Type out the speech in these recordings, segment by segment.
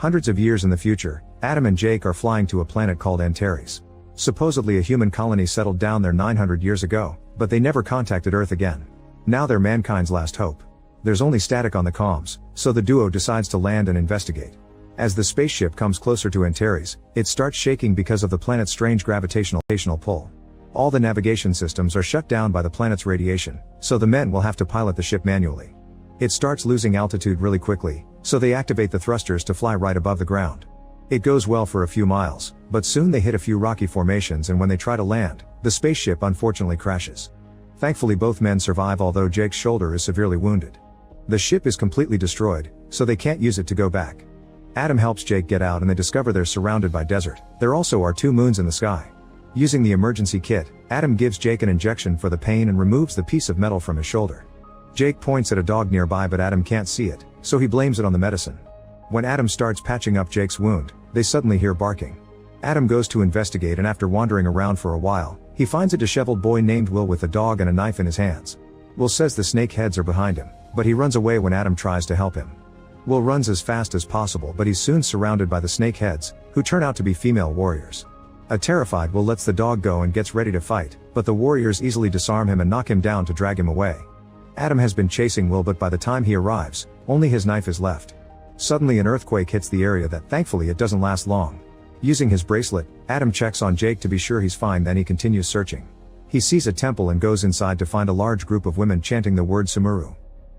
Hundreds of years in the future, Adam and Jake are flying to a planet called Antares. Supposedly a human colony settled down there 900 years ago, but they never contacted Earth again. Now they're mankind's last hope. There's only static on the comms, so the duo decides to land and investigate. As the spaceship comes closer to Antares, it starts shaking because of the planet's strange gravitational pull. All the navigation systems are shut down by the planet's radiation, so the men will have to pilot the ship manually. It starts losing altitude really quickly, so they activate the thrusters to fly right above the ground. It goes well for a few miles, but soon they hit a few rocky formations, and when they try to land, the spaceship unfortunately crashes. Thankfully both men survive, although Jake's shoulder is severely wounded. The ship is completely destroyed, so they can't use it to go back. Adam helps Jake get out and they discover they're surrounded by desert. There also are 2 moons in the sky. Using the emergency kit, Adam gives Jake an injection for the pain and removes the piece of metal from his shoulder. Jake points at a dog nearby, but Adam can't see it, so he blames it on the medicine. When Adam starts patching up Jake's wound, they suddenly hear barking. Adam goes to investigate, and after wandering around for a while, he finds a disheveled boy named Will with a dog and a knife in his hands. Will says the snakeheads are behind him, but he runs away when Adam tries to help him. Will runs as fast as possible, but he's soon surrounded by the snakeheads, who turn out to be female warriors. A terrified Will lets the dog go and gets ready to fight, but the warriors easily disarm him and knock him down to drag him away. Adam has been chasing Will, but by the time he arrives, only his knife is left. Suddenly an earthquake hits the area that thankfully it doesn't last long. Using his bracelet, Adam checks on Jake to be sure he's fine, then he continues searching. He sees a temple and goes inside to find a large group of women chanting the word Sumuru.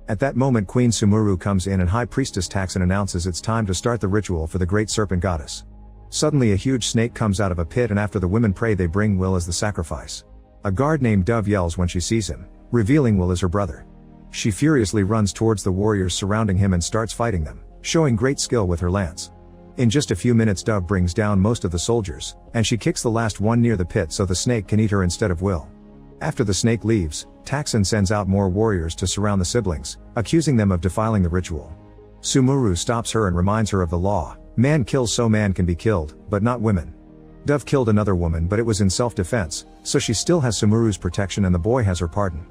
At that moment Queen Sumuru comes in and High Priestess Taxon announces it's time to start the ritual for the Great Serpent Goddess. Suddenly a huge snake comes out of a pit, and after the women pray they bring Will as the sacrifice. A guard named Dove yells when she sees him, revealing Will as her brother. She furiously runs towards the warriors surrounding him and starts fighting them, showing great skill with her lance. In just a few minutes Dove brings down most of the soldiers, and she kicks the last one near the pit so the snake can eat her instead of Will. After the snake leaves, Taxon sends out more warriors to surround the siblings, accusing them of defiling the ritual. Sumuru stops her and reminds her of the law: man kills so man can be killed, but not women. Dove killed another woman, but it was in self-defense, so she still has Sumuru's protection and the boy has her pardon.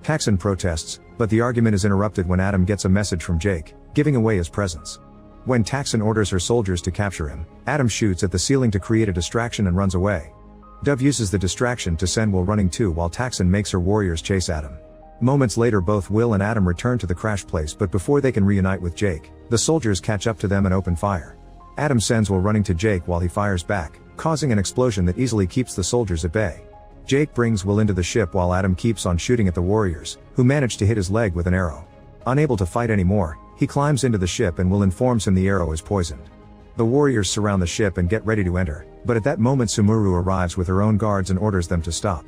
Taxon protests, but the argument is interrupted when Adam gets a message from Jake, giving away his presence. When Taxon orders her soldiers to capture him, Adam shoots at the ceiling to create a distraction and runs away. Dove uses the distraction to send Will running too, while Taxon makes her warriors chase Adam. Moments later both Will and Adam return to the crash place, but before they can reunite with Jake, the soldiers catch up to them and open fire. Adam sends Will running to Jake while he fires back, causing an explosion that easily keeps the soldiers at bay. Jake brings Will into the ship while Adam keeps on shooting at the warriors, who manage to hit his leg with an arrow. Unable to fight anymore, he climbs into the ship and Will informs him the arrow is poisoned. The warriors surround the ship and get ready to enter, but at that moment Sumuru arrives with her own guards and orders them to stop.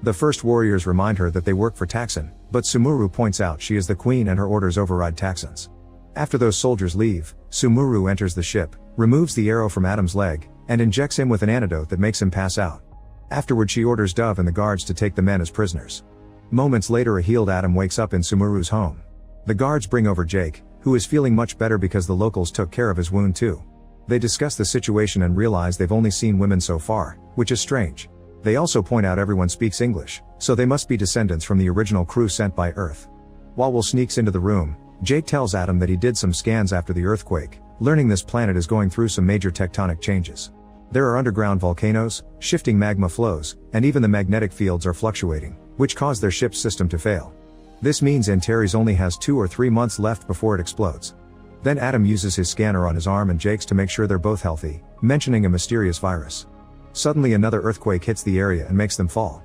The first warriors remind her that they work for Taxon, but Sumuru points out she is the queen and her orders override Taxon's. After those soldiers leave, Sumuru enters the ship, removes the arrow from Adam's leg, and injects him with an antidote that makes him pass out. Afterward she orders Dove and the guards to take the men as prisoners. Moments later a healed Adam wakes up in Sumuru's home. The guards bring over Jake, who is feeling much better because the locals took care of his wound too. They discuss the situation and realize they've only seen women so far, which is strange. They also point out everyone speaks English, so they must be descendants from the original crew sent by Earth. While Will sneaks into the room, Jake tells Adam that he did some scans after the earthquake, learning this planet is going through some major tectonic changes. There are underground volcanoes, shifting magma flows, and even the magnetic fields are fluctuating, which cause their ship's system to fail. This means Antares only has 2 or 3 months left before it explodes. Then Adam uses his scanner on his arm and Jake's to make sure they're both healthy, mentioning a mysterious virus. Suddenly another earthquake hits the area and makes them fall.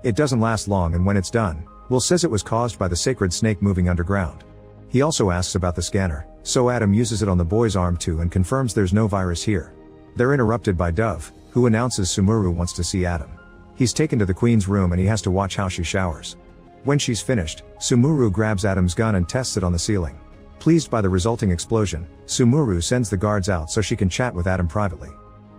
It doesn't last long, and when it's done, Will says it was caused by the sacred snake moving underground. He also asks about the scanner, so Adam uses it on the boy's arm too and confirms there's no virus here. They're interrupted by Dove, who announces Sumuru wants to see Adam. He's taken to the queen's room and he has to watch how she showers. When she's finished, Sumuru grabs Adam's gun and tests it on the ceiling. Pleased by the resulting explosion, Sumuru sends the guards out so she can chat with Adam privately.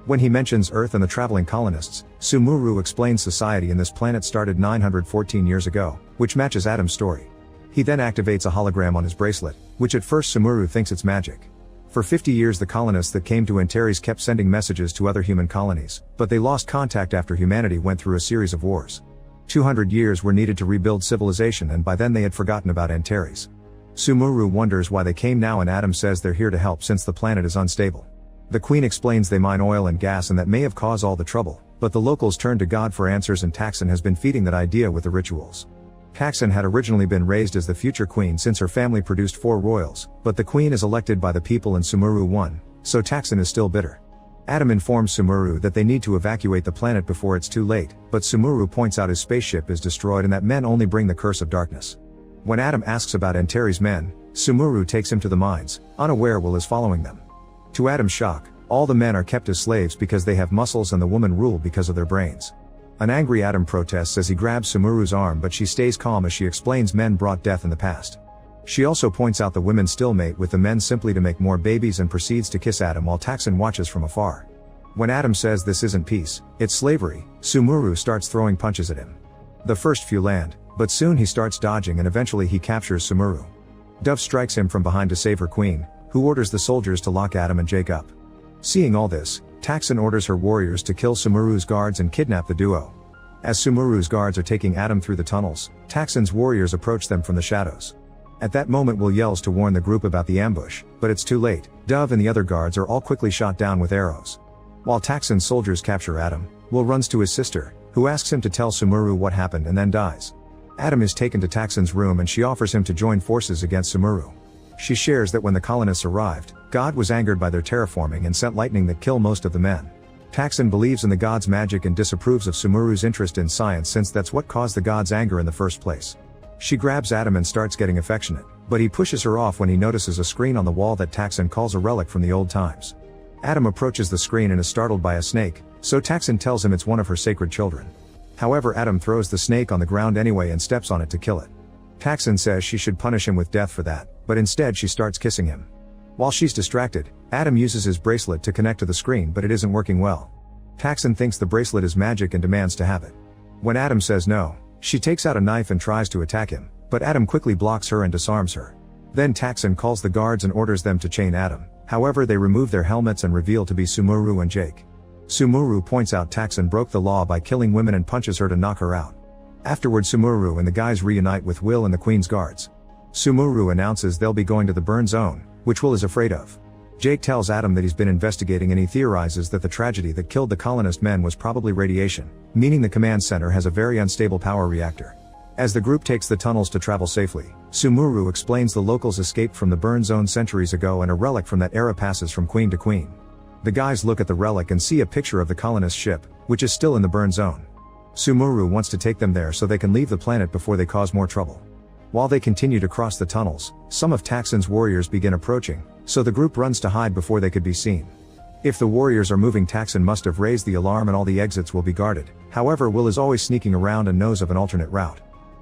When he mentions Earth and the traveling colonists, Sumuru explains society in this planet started 914 years ago, which matches Adam's story. He then activates a hologram on his bracelet, which at first Sumuru thinks it's magic. For 50 years the colonists that came to Antares kept sending messages to other human colonies, but they lost contact after humanity went through a series of wars. 200 years were needed to rebuild civilization, and by then they had forgotten about Antares. Sumuru wonders why they came now, and Adam says they're here to help since the planet is unstable. The queen explains they mine oil and gas and that may have caused all the trouble, but the locals turn to God for answers and Taksin has been feeding that idea with the rituals. Taksin had originally been raised as the future queen since her family produced 4 royals, but the queen is elected by the people and Sumuru won, so Taksin is still bitter. Adam informs Sumuru that they need to evacuate the planet before it's too late, but Sumuru points out his spaceship is destroyed and that men only bring the curse of darkness. When Adam asks about Antares' men, Sumuru takes him to the mines, unaware Will is following them. To Adam's shock, all the men are kept as slaves because they have muscles and the women rule because of their brains. An angry Adam protests as he grabs Sumuru's arm but she stays calm as she explains men brought death in the past. She also points out the women still mate with the men simply to make more babies and proceeds to kiss Adam while Taksin watches from afar. When Adam says this isn't peace, it's slavery, Sumuru starts throwing punches at him. The first few land, but soon he starts dodging and eventually he captures Sumuru. Dove strikes him from behind to save her queen, who orders the soldiers to lock Adam and Jake up. Seeing all this, Taksin orders her warriors to kill Sumuru's guards and kidnap the duo. As Sumuru's guards are taking Adam through the tunnels, Taksin's warriors approach them from the shadows. At that moment Will yells to warn the group about the ambush, but it's too late. Dove and the other guards are all quickly shot down with arrows. While Taksin's soldiers capture Adam, Will runs to his sister, who asks him to tell Sumuru what happened and then dies. Adam is taken to Taksin's room and she offers him to join forces against Sumuru. She shares that when the colonists arrived, God was angered by their terraforming and sent lightning that killed most of the men. Taksin believes in the god's magic and disapproves of Sumuru's interest in science since that's what caused the god's anger in the first place. She grabs Adam and starts getting affectionate, but he pushes her off when he notices a screen on the wall that Taksin calls a relic from the old times. Adam approaches the screen and is startled by a snake, so Taksin tells him it's one of her sacred children. However, Adam throws the snake on the ground anyway and steps on it to kill it. Taksin says she should punish him with death for that, but instead she starts kissing him. While she's distracted, Adam uses his bracelet to connect to the screen but it isn't working well. Taksin thinks the bracelet is magic and demands to have it. When Adam says no, she takes out a knife and tries to attack him, but Adam quickly blocks her and disarms her. Then Taksin calls the guards and orders them to chain Adam, however they remove their helmets and reveal to be Sumuru and Jake. Sumuru points out Taksin broke the law by killing women and punches her to knock her out. Afterward Sumuru and the guys reunite with Will and the Queen's guards. Sumuru announces they'll be going to the burn zone, which Will is afraid of. Jake tells Adam that he's been investigating and he theorizes that the tragedy that killed the colonist men was probably radiation, meaning the command center has a very unstable power reactor. As the group takes the tunnels to travel safely, Sumuru explains the locals escaped from the burn zone centuries ago and a relic from that era passes from queen to queen. The guys look at the relic and see a picture of the colonist ship, which is still in the burn zone. Sumuru wants to take them there so they can leave the planet before they cause more trouble. While they continue to cross the tunnels, some of Taksin's warriors begin approaching, so the group runs to hide before they could be seen. If the warriors are moving, Taksin must have raised the alarm and all the exits will be guarded. However, Will is always sneaking around and knows of an alternate route.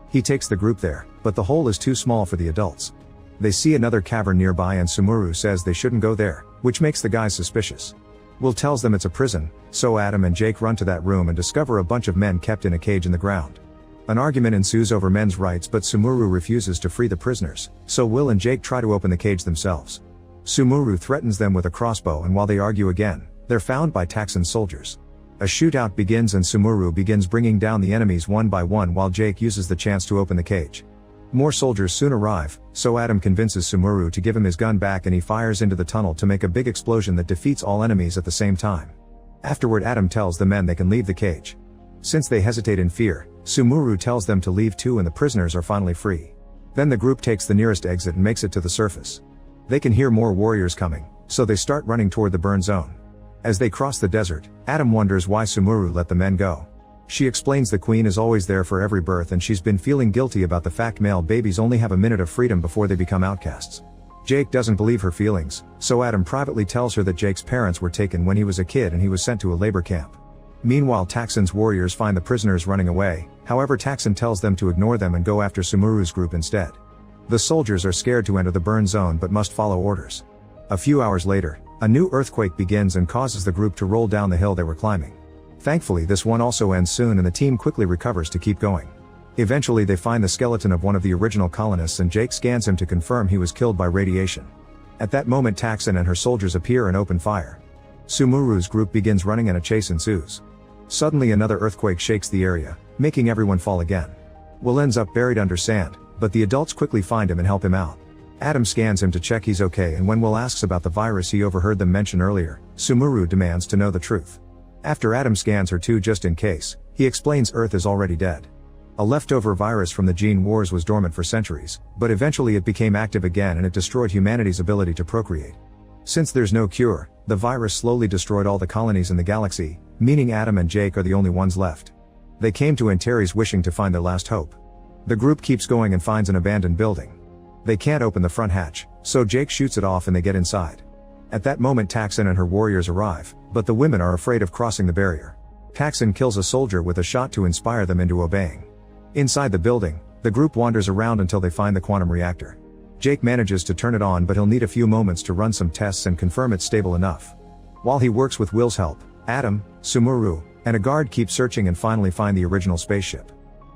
He takes the group there, but the hole is too small for the adults. They see another cavern nearby and Sumuru says they shouldn't go there, which makes the guys suspicious. Will tells them it's a prison, so Adam and Jake run to that room and discover a bunch of men kept in a cage in the ground. An argument ensues over men's rights but Sumuru refuses to free the prisoners, so Will and Jake try to open the cage themselves. Sumuru threatens them with a crossbow and while they argue again, they're found by Taksin's soldiers. A shootout begins and Sumuru begins bringing down the enemies one by one while Jake uses the chance to open the cage. More soldiers soon arrive, so Adam convinces Sumuru to give him his gun back and he fires into the tunnel to make a big explosion that defeats all enemies at the same time. Afterward Adam tells the men they can leave the cage. Since they hesitate in fear, Sumuru tells them to leave too and the prisoners are finally free. Then the group takes the nearest exit and makes it to the surface. They can hear more warriors coming, so they start running toward the burn zone. As they cross the desert, Adam wonders why Sumuru let the men go. She explains the queen is always there for every birth and she's been feeling guilty about the fact male babies only have a minute of freedom before they become outcasts. Jake doesn't believe her feelings, so Adam privately tells her that Jake's parents were taken when he was a kid and he was sent to a labor camp. Meanwhile Taksin's warriors find the prisoners running away, however Taksin tells them to ignore them and go after Sumuru's group instead. The soldiers are scared to enter the burn zone but must follow orders. A few hours later, a new earthquake begins and causes the group to roll down the hill they were climbing. Thankfully this one also ends soon and the team quickly recovers to keep going. Eventually they find the skeleton of one of the original colonists and Jake scans him to confirm he was killed by radiation. At that moment Taksin and her soldiers appear and open fire. Sumuru's group begins running and a chase ensues. Suddenly another earthquake shakes the area, making everyone fall again. Will ends up buried under sand, but the adults quickly find him and help him out. Adam scans him to check he's okay, and when Will asks about the virus he overheard them mention earlier, Sumuru demands to know the truth. After Adam scans her too just in case, he explains Earth is already dead. A leftover virus from the gene wars was dormant for centuries, but eventually it became active again and it destroyed humanity's ability to procreate. Since there's no cure, the virus slowly destroyed all the colonies in the galaxy, meaning Adam and Jake are the only ones left. They came to Antares wishing to find their last hope. The group keeps going and finds an abandoned building. They can't open the front hatch, so Jake shoots it off and they get inside. At that moment Taxon and her warriors arrive, but the women are afraid of crossing the barrier. Taxon kills a soldier with a shot to inspire them into obeying. Inside the building, the group wanders around until they find the quantum reactor. Jake manages to turn it on, but he'll need a few moments to run some tests and confirm it's stable enough. While he works with Will's help, Adam, Sumuru, and a guard keep searching and finally find the original spaceship.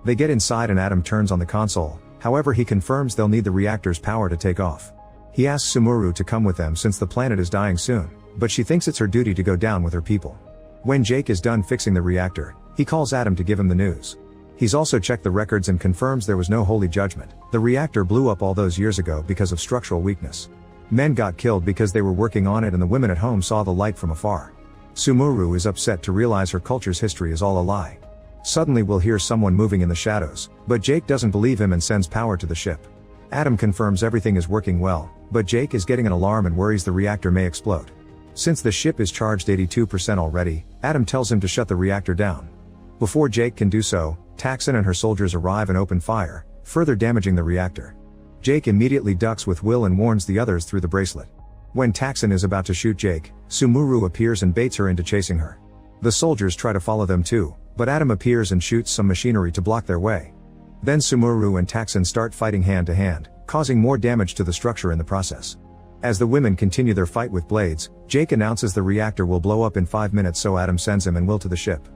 They get inside and Adam turns on the console, however he confirms they'll need the reactor's power to take off. He asks Sumuru to come with them since the planet is dying soon, but she thinks it's her duty to go down with her people. When Jake is done fixing the reactor, he calls Adam to give him the news. He's also checked the records and confirms there was no holy judgment. The reactor blew up all those years ago because of structural weakness. Men got killed because they were working on it and the women at home saw the light from afar. Sumuru is upset to realize her culture's history is all a lie. Suddenly we'll hear someone moving in the shadows, but Jake doesn't believe him and sends power to the ship. Adam confirms everything is working well, but Jake is getting an alarm and worries the reactor may explode. Since the ship is charged 82% already, Adam tells him to shut the reactor down. Before Jake can do so, Taxon and her soldiers arrive and open fire, further damaging the reactor. Jake immediately ducks with Will and warns the others through the bracelet. When Taxon is about to shoot Jake, Sumuru appears and baits her into chasing her. The soldiers try to follow them too, but Adam appears and shoots some machinery to block their way. Then Sumuru and Taxon start fighting hand to hand, causing more damage to the structure in the process. As the women continue their fight with blades, Jake announces the reactor will blow up in 5 minutes, so Adam sends him and Will to the ship.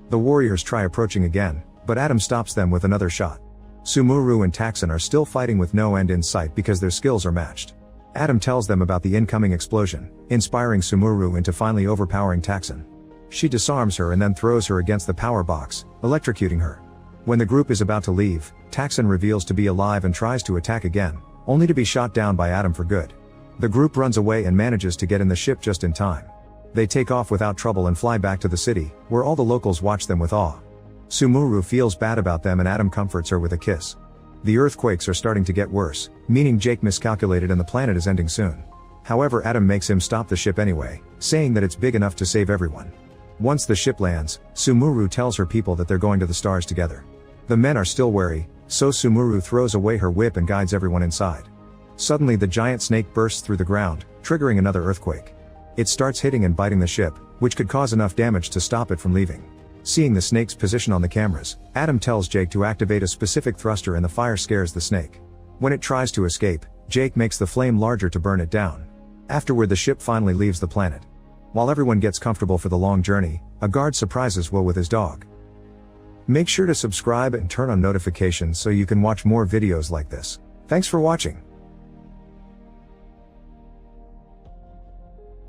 The warriors try approaching again, but Adam stops them with another shot. Sumuru and Taxon are still fighting with no end in sight because their skills are matched. Adam tells them about the incoming explosion, inspiring Sumuru into finally overpowering Taxon. She disarms her and then throws her against the power box, electrocuting her. When the group is about to leave, Taxon reveals to be alive and tries to attack again, only to be shot down by Adam for good. The group runs away and manages to get in the ship just in time. They take off without trouble and fly back to the city, where all the locals watch them with awe. Sumuru feels bad about them and Adam comforts her with a kiss. The earthquakes are starting to get worse, meaning Jake miscalculated and the planet is ending soon. However, Adam makes him stop the ship anyway, saying that it's big enough to save everyone. Once the ship lands, Sumuru tells her people that they're going to the stars together. The men are still wary, so Sumuru throws away her whip and guides everyone inside. Suddenly the giant snake bursts through the ground, triggering another earthquake. It starts hitting and biting the ship, which could cause enough damage to stop it from leaving. Seeing the snake's position on the cameras, Adam tells Jake to activate a specific thruster and the fire scares the snake. When it tries to escape, Jake makes the flame larger to burn it down. Afterward the ship finally leaves the planet. While everyone gets comfortable for the long journey, a guard surprises Will with his dog. Make sure to subscribe and turn on notifications so you can watch more videos like this. Thanks for watching.